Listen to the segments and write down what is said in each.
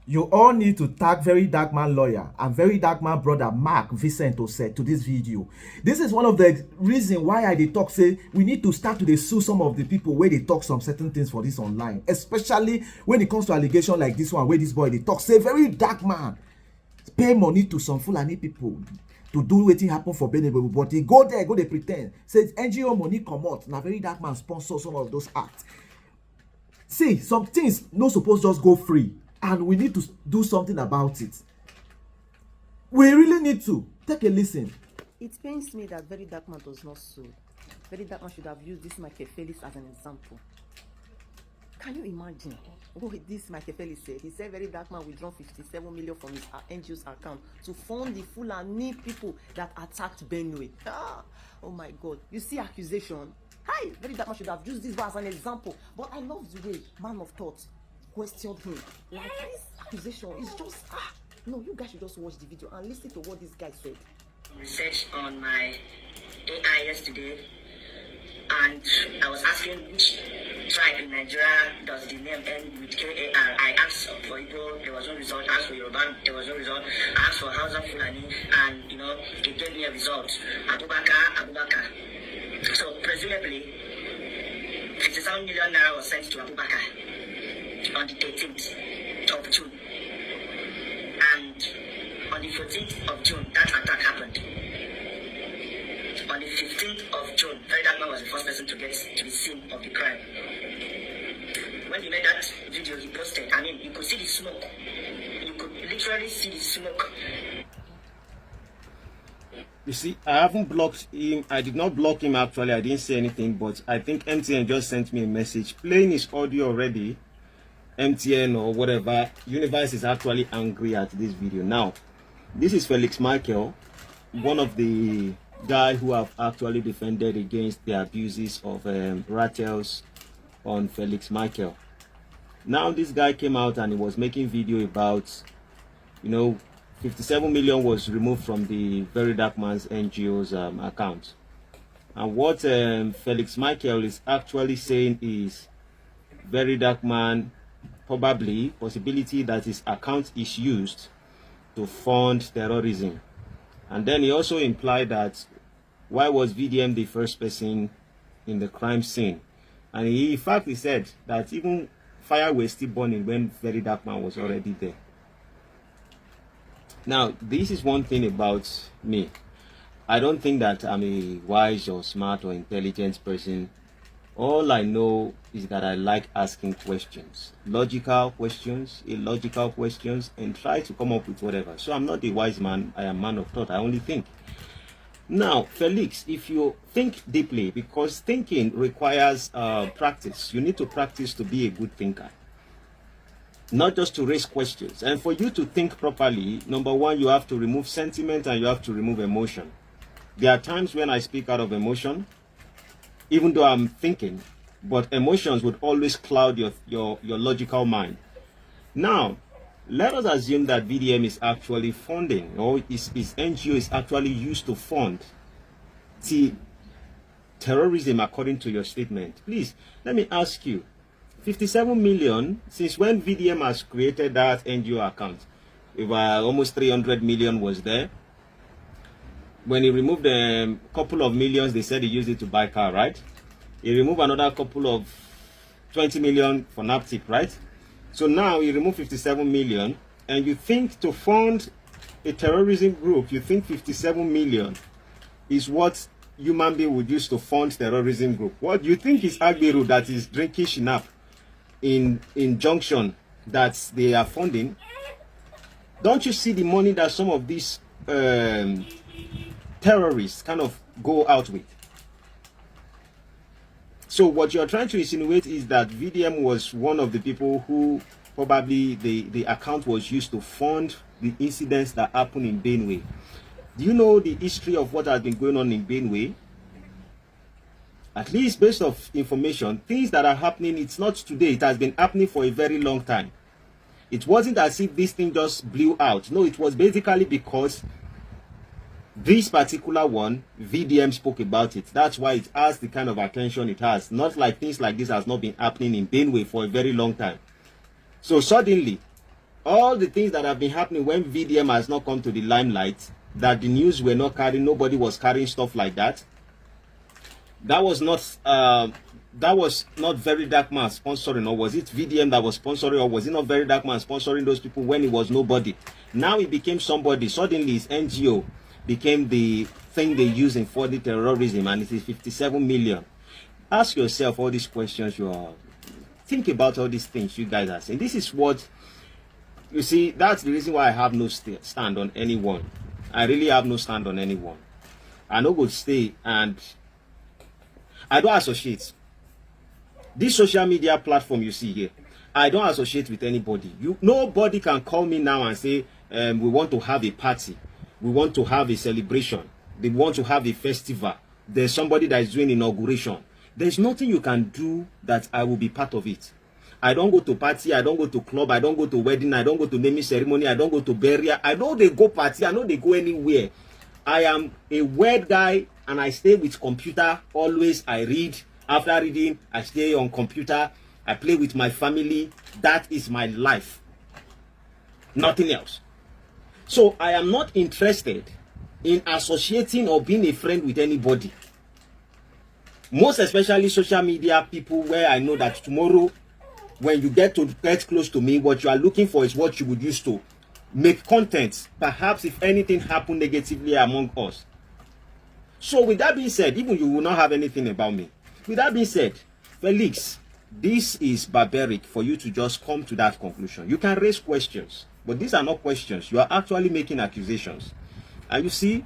You all need to tag Verydarkman lawyer and Verydarkman brother Mark Vincent said to this video. This is one of the reason why I dey talk say we need to start to dey sue some of the people where they talk some certain things for this online, especially when it comes to allegation like this one where this boy they talk say Verydarkman pay money to some Fulani people to do wetin happen for Benue, but they go there go dey pretend say NGO money comot na Verydarkman sponsor some of those acts. See, some things no suppose just go free, and we need to do something about it. We really need to take a listen. It pains me that Verydarkman was not sued. Verydarkman should have used this Michael Felix as an example. Can you imagine what this Michael Felix said? He said Verydarkman withdrawn 57 million from his NGO's account to fund the Fulani people that attacked Benue. Oh my God! You see accusation. Hi, Verydarkman should have used this as an example. But I love the way man of thought questioned him. Like this accusation is just no. You guys should just watch the video and listen to what this guy said. Research on my AI yesterday, and I was asking which tribe in Nigeria does the name end with KAR. I asked for Igbo, there was no result. I asked for Yoruba, there was no result. I asked for Hausa Fulani, and it gave me a result. Abubakar. So presumably 57 million naira was sent to Abubakar on the 18th of June. And on the 14th of June, that attack happened. On the 15th of June, Verydarkman was the first person to get to the scene of the crime. When he made that video he posted, you could see the smoke. You could literally see the smoke. You see, I haven't blocked him. I did not block him actually. I didn't say anything, but I think MTN just sent me a message playing his audio already. MTN or whatever, Universe is actually angry at this video. Now, this is Felix Michael, one of the guys who have actually defended against the abuses of Rattles on Felix Michael. Now this guy came out and he was making video about, 57 million was removed from the Verydarkman's NGO's account. And what Felix Michael is actually saying is Verydarkman possibility that his account is used to fund terrorism. And then he also implied that why was VDM the first person in the crime scene? And he in fact he said that even fire was still burning when Verydarkman was already there. Now, this is one thing about me. I don't think that I'm a wise or smart or intelligent person. All I know is that I like asking questions, logical questions, illogical questions, and try to come up with whatever. So I'm not a wise man, I am a man of thought, I only think. Now, Felix, if you think deeply, because thinking requires practice, you need to practice to be a good thinker, not just to raise questions. And for you to think properly, number one, you have to remove sentiment and you have to remove emotion. There are times when I speak out of emotion, even though I'm thinking, but emotions would always cloud your logical mind. Now, let us assume that VDM is actually funding, or his NGO is actually used to fund terrorism according to your statement. Please, let me ask you, 57 million, since when VDM has created that NGO account? If almost 300 million was there. When he removed a couple of millions, they said he used it to buy car, right? He removed another couple of 20 million for NAPTIP, right? So now you remove 57 million, and you think to fund a terrorism group, you think 57 million is what human being would use to fund terrorism group. What do you think is Agberu that is drinking Shinap in Junction that they are funding? Don't you see the money that some of these terrorists kind of go out with? So what you're trying to insinuate is that VDM was one of the people who probably the account was used to fund the incidents that happened in Benue. Do you know the history of what has been going on in Benue? At least based on information, things that are happening, it's not today, it has been happening for a very long time. It wasn't as if this thing just blew out. No, it was basically because this particular one, VDM spoke about it. That's why it has the kind of attention it has. Not like things like this has not been happening in Benue for a very long time. So suddenly, all the things that have been happening when VDM has not come to the limelight, that the news were not carrying, nobody was carrying stuff like that. That was not Verydarkman sponsoring, or was it VDM that was sponsoring, or was it not Verydarkman sponsoring those people when it was nobody? Now it became somebody. Suddenly his NGO became the thing they use in funding terrorism, and it is 57 million. Ask yourself all these questions. Think about all these things you guys are saying. This is what you see. That's the reason why I have no stand on anyone. I really have no stand on anyone. I no go stay, and I don't associate. This social media platform you see here, I don't associate with anybody. Nobody can call me now and say, we want to have a party, we want to have a celebration, they want to have a festival, there's somebody that is doing inauguration. There's nothing you can do that I will be part of it. I don't go to party, I don't go to club, I don't go to wedding, I don't go to naming ceremony, I don't go to burial. I know they go party, I know they go anywhere. I am a weird guy, and I stay with computer always. I read. After reading, I stay on computer. I play with my family. That is my life. Nothing else. So I am not interested in associating or being a friend with anybody. Most especially social media people, where I know that tomorrow, when you get close to me, what you are looking for is what you would use to make content. Perhaps if anything happened negatively among us. So with that being said, even you will not have anything about me. With that being said, Felix, this is barbaric for you to just come to that conclusion. You can raise questions, but these are not questions. You are actually making accusations. And you see,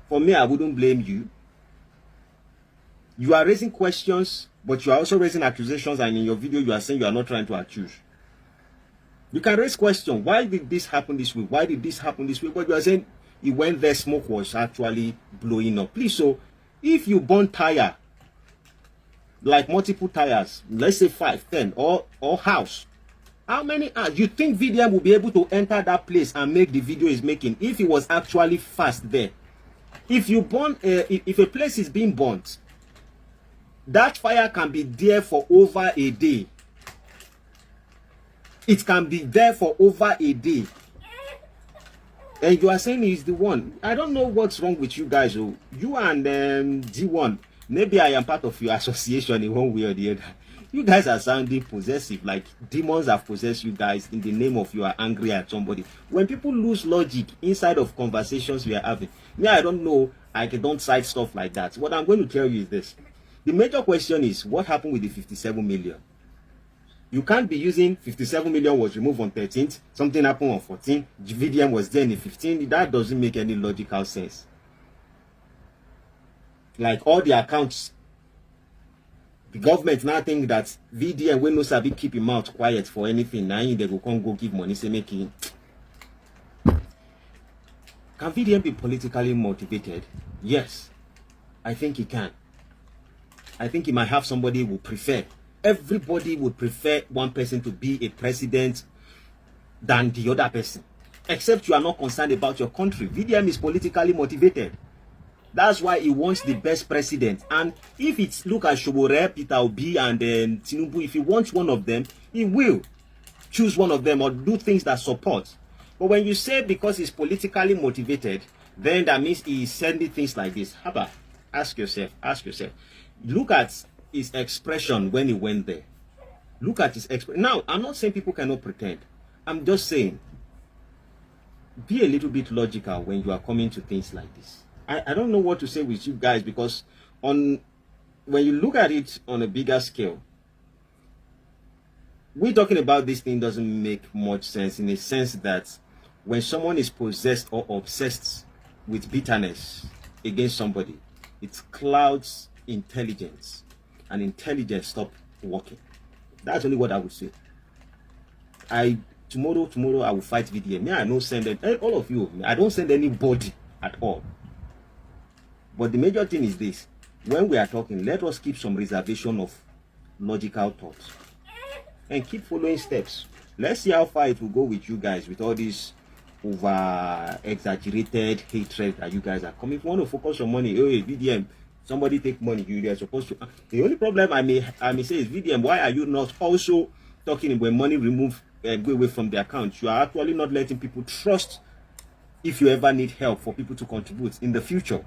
for me, I wouldn't blame you. You are raising questions, but you are also raising accusations, and in your video, you are saying you are not trying to accuse. You can raise questions. Why did this happen this way? Why did this happen this way? But you are saying it went there, smoke was actually blowing up. Please, so if you burn tire, like multiple tires, let's say 5, 10, or house, how many hours you think VDM will be able to enter that place and make the video is making if it was actually fast there? If you burn, if a place is being burnt, that fire can be there for over a day. It can be there for over a day. And you are saying he's the one. I don't know what's wrong with you guys. Oh, you and G1. Maybe I am part of your association in one way or the other. You guys are sounding possessive, like demons have possessed you guys in the name of you are angry at somebody. When people lose logic inside of conversations we are having, yeah, I don't know. I don't cite stuff like that. What I'm going to tell you is this. The major question is, what happened with the 57 million? You can't be using 57 million was removed on 13th, something happened on 14th, VDM was there in the 15th. That doesn't make any logical sense. Like all the accounts, the government now think that VDM will not sabi keep him out quiet for anything. Now they will come go give money, say making. Can VDM be politically motivated? Yes, I think he can. I think he might have somebody who would prefer. Everybody would prefer one person to be a president than the other person. Except you are not concerned about your country. VDM is politically motivated. That's why he wants the best president. And if it's look at Shobore, Peter Obi, and Tinubu, if he wants one of them, he will choose one of them or do things that support. But when you say because he's politically motivated, then that means he's sending things like this. Haba, ask yourself. Look at his expression when he went there. Look at his expression. Now, I'm not saying people cannot pretend. I'm just saying, be a little bit logical when you are coming to things like this. I don't know what to say with you guys, because when you look at it on a bigger scale, we talking about this thing doesn't make much sense, in a sense that when someone is possessed or obsessed with bitterness against somebody, it clouds intelligence, and intelligence stop working. That's only what I would say. Tomorrow I will fight VDM. Me, I don't send all of you. I don't send anybody at all. But the major thing is this: when we are talking, let us keep some reservation of logical thoughts and keep following steps. Let's see how far it will go with you guys, with all this over exaggerated hatred that you guys are coming. If you want to focus on money, hey, VDM, somebody take money, you are supposed to. The only problem I may say is, VDM, why are you not also talking when money remove go away from the account, you are actually not letting people trust if you ever need help for people to contribute in the future.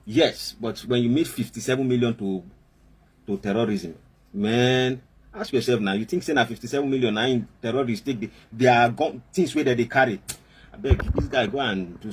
Yes, but when you made 57 million to terrorism, man, ask yourself now, you think saying 57 million now in terrorists take they are things where they carry. I beg this guy go and do